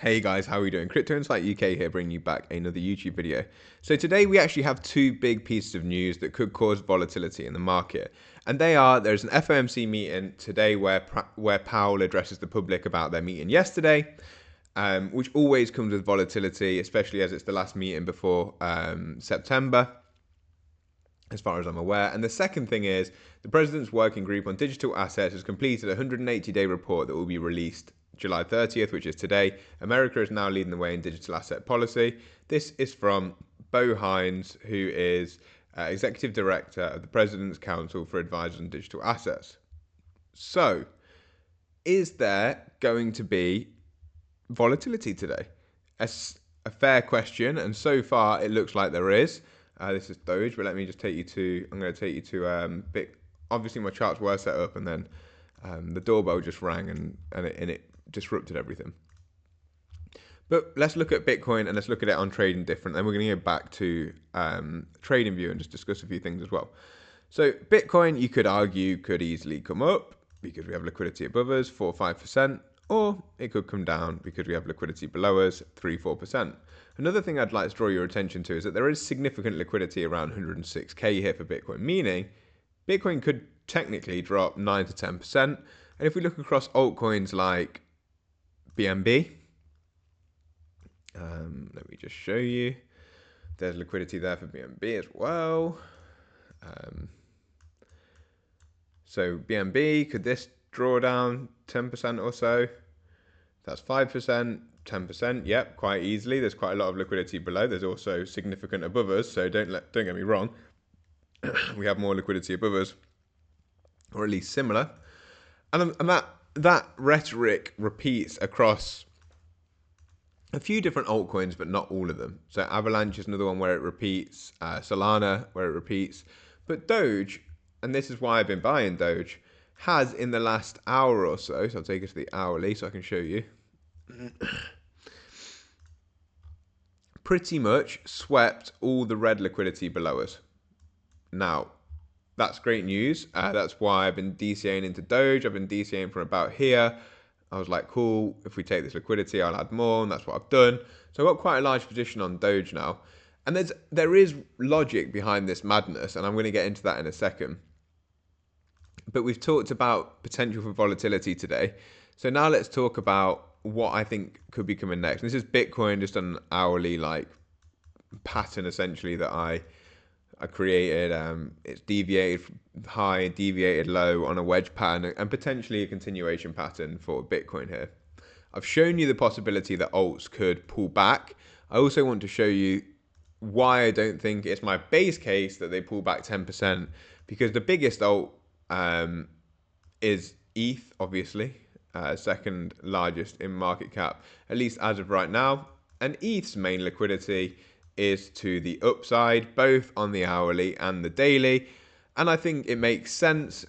Hey guys, how are we doing? Crypto Insight UK here, bringing you back another YouTube video. So today we actually have two big pieces of news that could cause volatility in the market. And they are, there's an FOMC meeting today where Powell addresses the public about their meeting yesterday, which always comes with volatility, especially as it's the last meeting before September, as far as I'm aware. And the second thing is, the President's Working Group on Digital Assets has completed a 180-day report that will be released July 30th, which is today. America is now leading the way in digital asset policy. This is from Bo Hines, who is Executive Director of the President's Council for Advisors on Digital Assets. So, is there going to be volatility today? A fair question, and so far it looks like there is. This is DOGE, but let me just take you to, I'm going to take you to, obviously my charts were set up and then the doorbell just rang and it disrupted everything. But let's look at Bitcoin and let's look at it on trading different. Then we're going to go back to trading view and just discuss a few things as well. So Bitcoin, you could argue, could easily come up because we have liquidity above us, 4 or 5%, or it could come down because we have liquidity below us, 3-4%. Another thing I'd like to draw your attention to is that there is significant liquidity around 106k here for Bitcoin, meaning Bitcoin could technically drop 9 to 10%. And if we look across altcoins like BNB, let me just show you. There's liquidity there for BNB as well. So BNB, could this draw down 10% or so? That's 5%, 10%. Yep, quite easily. There's quite a lot of liquidity below. There's also significant above us. So don't get me wrong. We have more liquidity above us, or at least similar. And that rhetoric repeats across a few different altcoins, but not all of them. So Avalanche is another one where it repeats, Solana where it repeats. But Doge, and this is why I've been buying Doge, has in the last hour or so I'll take it to the hourly so I can show you, pretty much swept all the red liquidity below us. Now, that's great news. That's why I've been DCAing into Doge. I've been DCAing from about here. I was like, cool, if we take this liquidity, I'll add more, and that's what I've done. So I've got quite a large position on Doge now. And there is logic behind this madness, and I'm going to get into that in a second. But we've talked about potential for volatility today. So now let's talk about what I think could be coming next. And this is Bitcoin, just an hourly pattern essentially that I created. It's deviated high, deviated low on a wedge pattern, and potentially a continuation pattern for Bitcoin here. I've shown you the possibility that alts could pull back. I also want to show you why I don't think it's my base case that they pull back 10%, because the biggest alt is ETH, obviously, second largest in market cap, at least as of right now. And ETH's main liquidity is to the upside, both on the hourly and the daily. And I think it makes sense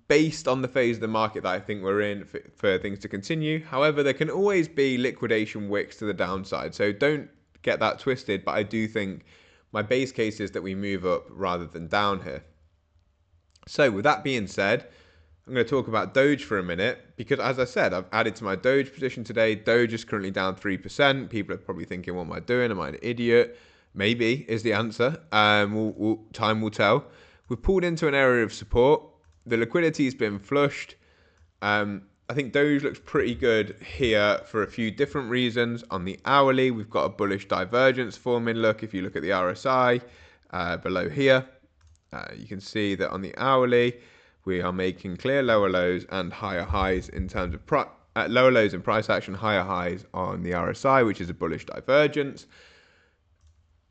based on the phase of the market that I think we're in for things to continue. However, there can always be liquidation wicks to the downside. So don't get that twisted. But I do think my base case is that we move up rather than down here. So with that being said, I'm going to talk about Doge for a minute, because as I said, I've added to my Doge position today. Doge is currently down 3%. People are probably thinking, what am I doing? Am I an idiot? Maybe is the answer. Time will tell. We've pulled into an area of support. The liquidity has been flushed. I think Doge looks pretty good here for a few different reasons. On the hourly, we've got a bullish divergence forming. Look, if you look at the RSI below here, you can see that on the hourly, we are making clear lower lows and higher highs in terms of lower lows in price action, higher highs on the RSI, which is a bullish divergence.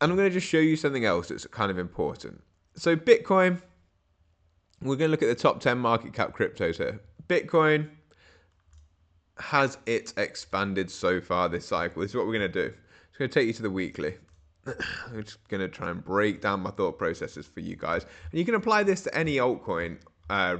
And I'm going to just show you something else that's kind of important. So Bitcoin, we're going to look at the top 10 market cap cryptos here. Bitcoin, has it expanded so far this cycle? This is what we're going to do. It's going to take you to the weekly. I'm just going to try and break down my thought processes for you guys. And you can apply this to any altcoin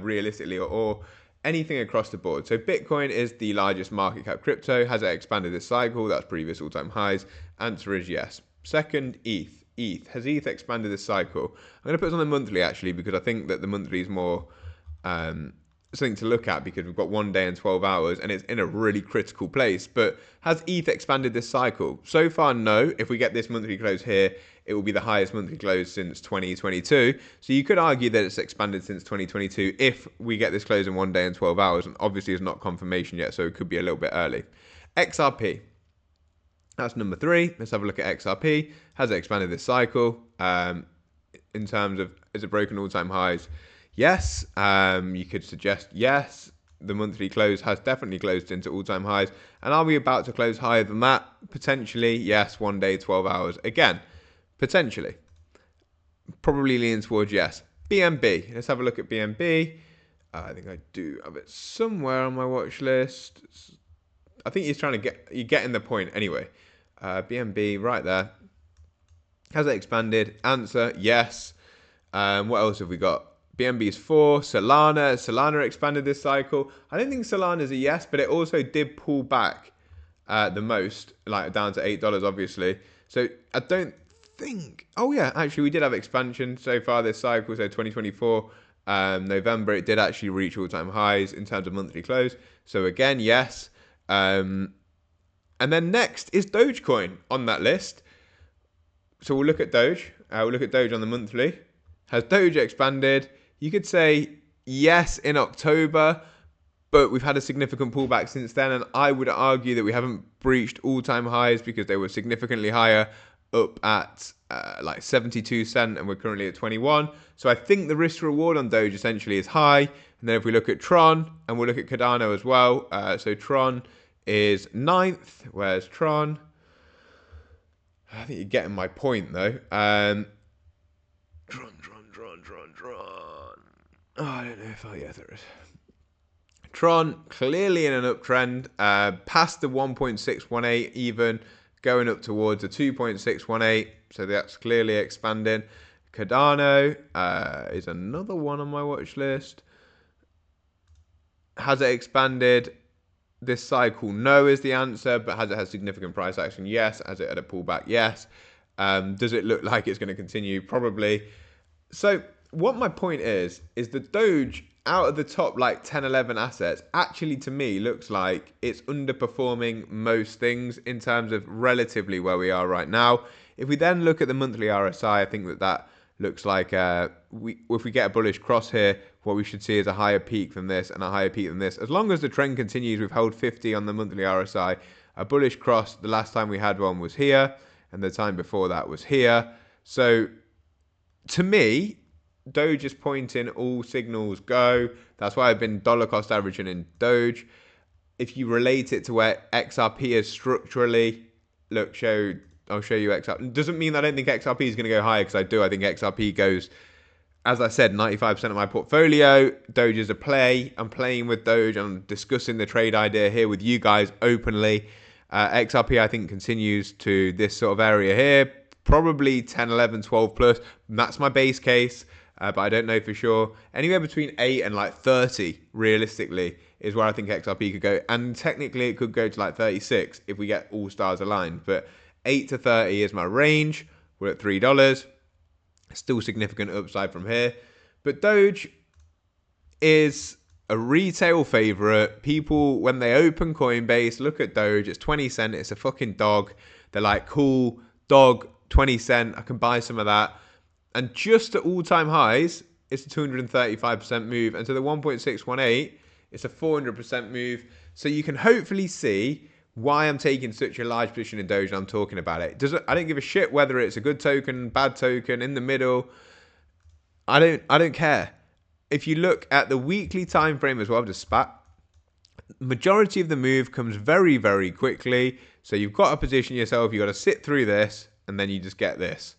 realistically, or anything across the board. So Bitcoin is the largest market cap crypto. Has it expanded this cycle? That's previous all-time highs. Answer is yes. Second, ETH. Has ETH expanded this cycle? I'm going to put this on the monthly actually, because I think that the monthly is more something to look at because we've got 1 day and 12 hours and it's in a really critical place. But has ETH expanded this cycle? So far, no. If we get this monthly close here, it will be the highest monthly close since 2022. So you could argue that it's expanded since 2022 if we get this close in 1 day and 12 hours. And obviously, it's not confirmation yet, so it could be a little bit early. XRP. That's number 3. Let's have a look at XRP. Has it expanded this cycle? In terms of, is it broken all-time highs? Yes. You could suggest yes. The monthly close has definitely closed into all-time highs. And are we about to close higher than that? Potentially, yes. 1 day, 12 hours. Again, potentially. Probably leaning towards yes. BNB. Let's have a look at BNB. I think I do have it somewhere on my watch list. I think you're getting the point anyway. BNB right there. Has it expanded? Answer, yes. What else have we got? BNB is 4. Solana expanded this cycle. I don't think Solana is a yes, but it also did pull back the most, like down to $8, obviously. So I don't think... Oh, yeah, actually, we did have expansion so far this cycle. So 2024, November, it did actually reach all-time highs in terms of monthly close. So again, yes. And then next is Dogecoin on that list. So we'll look at Doge. We'll look at Doge on the monthly. Has Doge expanded? You could say yes in October, but we've had a significant pullback since then. And I would argue that we haven't breached all-time highs because they were significantly higher, up at like 72 cents, and we're currently at 21. So I think the risk reward on Doge essentially is high. And then if we look at Tron, and we'll look at Cardano as well. So Tron is 9th. Where's Tron? I think you're getting my point, though. Tron. Oh, I don't know if yeah, there is. Tron, clearly in an uptrend, past the 1.618 even, going up towards the 2.618, so that's clearly expanding. Cardano is another one on my watch list. Has it expanded this cycle? No is the answer, but has it had significant price action? Yes. Has it had a pullback? Yes. Does it look like it's going to continue? Probably. So what my point is the Doge out of the top like 10, 11 assets actually to me looks like it's underperforming most things in terms of relatively where we are right now. If we then look at the monthly RSI, I think that looks like if we get a bullish cross here, what we should see is a higher peak than this and a higher peak than this. As long as the trend continues, we've held 50 on the monthly RSI. A bullish cross, the last time we had one was here, and the time before that was here. So to me, Doge is pointing all signals go. That's why I've been dollar cost averaging in Doge. If you relate it to where XRP is structurally, look, I'll show you XRP. Doesn't mean I don't think XRP is going to go higher, because I do. I think XRP goes, as I said, 95% of my portfolio. Doge is a play. I'm playing with Doge. I'm discussing the trade idea here with you guys openly. XRP, I think, continues to this sort of area here. Probably 10, 11, 12 plus. That's my base case. But I don't know for sure. Anywhere between 8 and like 30, realistically, is where I think XRP could go. And technically, it could go to like 36 if we get all stars aligned. But 8 to 30 is my range. We're at $3. Still significant upside from here. But Doge is a retail favorite. People, when they open Coinbase, look at Doge. It's 20 cents. It's a fucking dog. They're like, cool, dog, 20 cents. I can buy some of that. And just at all-time highs, it's a 235% move. And to the 1.618, it's a 400% move. So you can hopefully see why I'm taking such a large position in Doge and I'm talking about it. I don't give a shit whether it's a good token, bad token, in the middle. I don't care. If you look at the weekly time frame as well, just spat, majority of the move comes very, very quickly. So you've got to position yourself, you've got to sit through this, and then you just get this.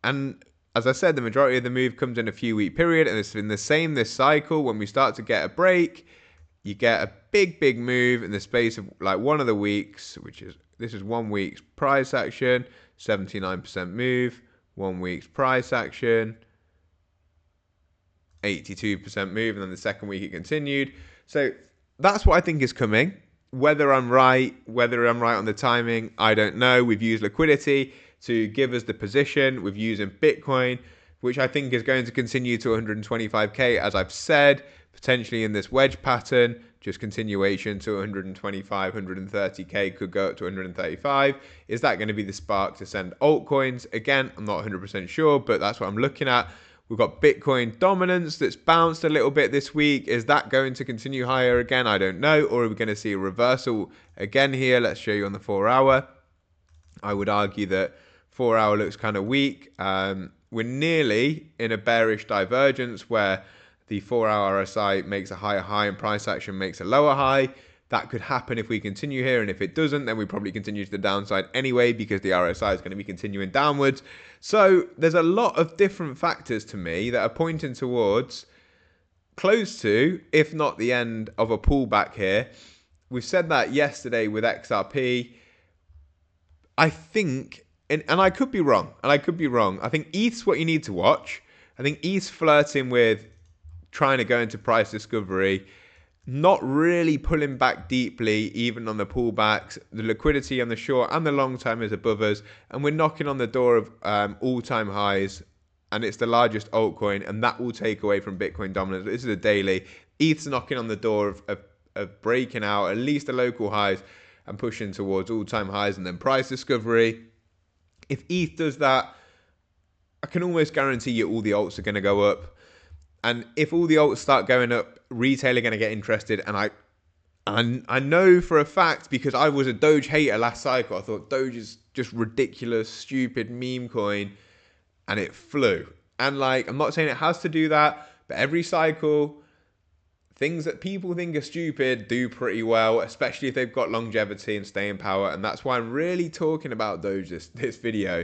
And as I said, the majority of the move comes in a few week period, and it's been the same this cycle. When we start to get a break, you get a big move in the space of like one of the weeks, this is 1 week's price action, 79% move, 1 week's price action, 82% move, and then the second week it continued. So that's what I think is coming. Whether I'm right on the timing, I don't know. We've used liquidity to give us the position. We've used Bitcoin, which I think is going to continue to 125k, as I've said, potentially in this wedge pattern, just continuation to 125, 130k, could go up to 135. Is that going to be the spark to send altcoins? Again, I'm not 100% sure, but that's what I'm looking at. We've got Bitcoin dominance that's bounced a little bit this week. Is that going to continue higher again? I don't know. Or are we going to see a reversal again here? Let's show you on the 4 hour. I would argue that 4 hour looks kind of weak. We're nearly in a bearish divergence where the 4 hour RSI makes a higher high and price action makes a lower high. That could happen if we continue here, and if it doesn't, then we probably continue to the downside anyway because the RSI is going to be continuing downwards. So there's a lot of different factors to me that are pointing towards close to, if not the end of a pullback here. We've said that yesterday with XRP. I think, and I could be wrong, I think ETH's what you need to watch. I think ETH's flirting with trying to go into price discovery, not really pulling back deeply, even on the pullbacks. The liquidity on the short and the long time is above us, and we're knocking on the door of all-time highs, and it's the largest altcoin, and that will take away from Bitcoin dominance. This is a daily. ETH's knocking on the door of breaking out at least the local highs and pushing towards all-time highs and then price discovery. If ETH does that, I can almost guarantee you all the alts are going to go up. And if all the alts start going up, retail are going to get interested. And I know for a fact, because I was a Doge hater last cycle, I thought Doge is just ridiculous, stupid meme coin, and it flew. And like, I'm not saying it has to do that, but every cycle, things that people think are stupid do pretty well, especially if they've got longevity and staying power. And that's why I'm really talking about Doge this video,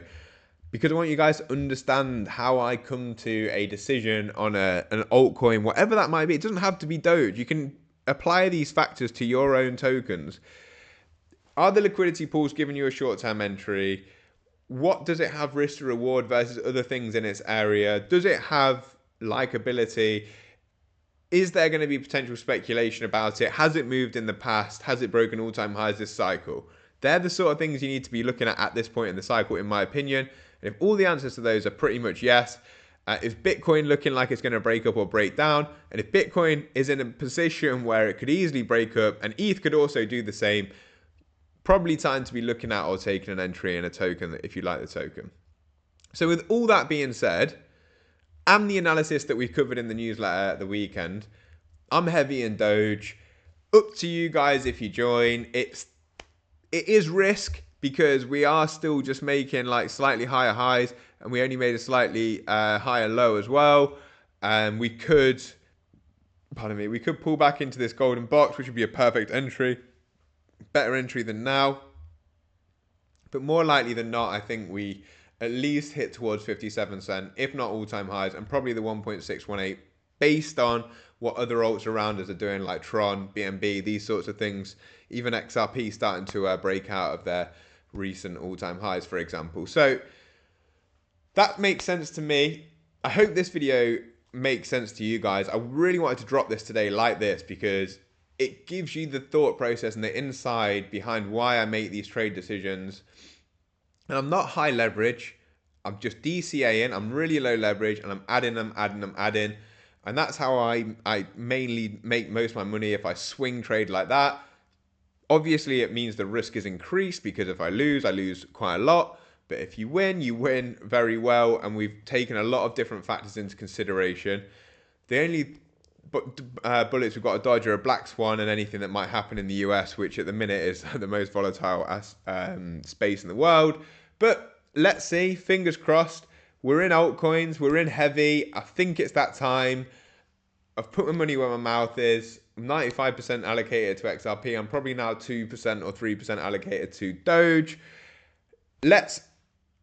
because I want you guys to understand how I come to a decision on an altcoin, whatever that might be. It doesn't have to be Doge. You can apply these factors to your own tokens. Are the liquidity pools giving you a short-term entry? What does it have risk to reward versus other things in its area? Does it have likability? Is there going to be potential speculation about it? Has it moved in the past? Has it broken all-time highs this cycle? They're the sort of things you need to be looking at this point in the cycle, in my opinion. And if all the answers to those are pretty much yes, is Bitcoin looking like it's going to break up or break down? And if Bitcoin is in a position where it could easily break up, and ETH could also do the same, probably time to be looking at or taking an entry in a token if you like the token. So with all that being said, and the analysis that we covered in the newsletter at the weekend, I'm heavy in Doge. Up to you guys if you join. It is risk, because we are still just making like slightly higher highs, and we only made a slightly higher low as well. And we could pull back into this golden box, which would be a perfect entry. Better entry than now. But more likely than not, I think we at least hit towards 57 cents, if not all-time highs, and probably the 1.618 based on what other alts around us are doing, like Tron, BNB, these sorts of things. Even XRP starting to break out of their recent all-time highs, for example. So that makes sense to me. I hope this video makes sense to you guys. I really wanted to drop this today like this because it gives you the thought process and the inside behind why I make these trade decisions. And I'm not high leverage. I'm just DCAing. I'm really low leverage, and I'm adding. And that's how I mainly make most of my money if I swing trade like that. Obviously, it means the risk is increased, because if I lose quite a lot. But if you win very well. And we've taken a lot of different factors into consideration. The only bullets we've got to dodge are a black swan and anything that might happen in the US, which at the minute is the most volatile space in the world. But let's see, fingers crossed. We're in altcoins, we're in heavy. I think it's that time. I've put my money where my mouth is. I'm 95% allocated to XRP. I'm probably now 2% or 3% allocated to Doge. Let's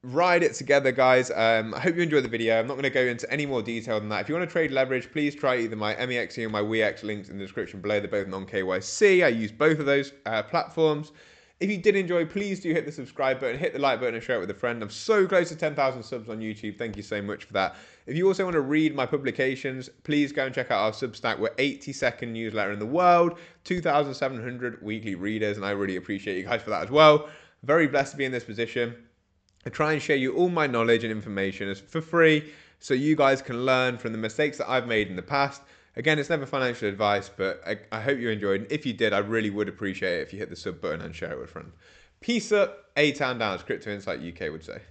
ride it together, guys. I hope you enjoyed the video. I'm not going to go into any more detail than that. If you want to trade leverage, please try either my MEXE or my WEX, links in the description below. They're both non-KYC. I use both of those platforms. If you did enjoy, please do hit the subscribe button, hit the like button, and share it with a friend. I'm so close to 10,000 subs on YouTube. Thank you so much for that. If you also want to read my publications, please go and check out our Substack. We're 82nd newsletter in the world, 2,700 weekly readers, and I really appreciate you guys for that as well. Very blessed to be in this position. I try and share you all my knowledge and information for free, so you guys can learn from the mistakes that I've made in the past Again, it's never financial advice, but I hope you enjoyed. And if you did, I really would appreciate it if you hit the sub button and share it with a friend. Peace up, A-Town down, as Crypto Insight UK would say.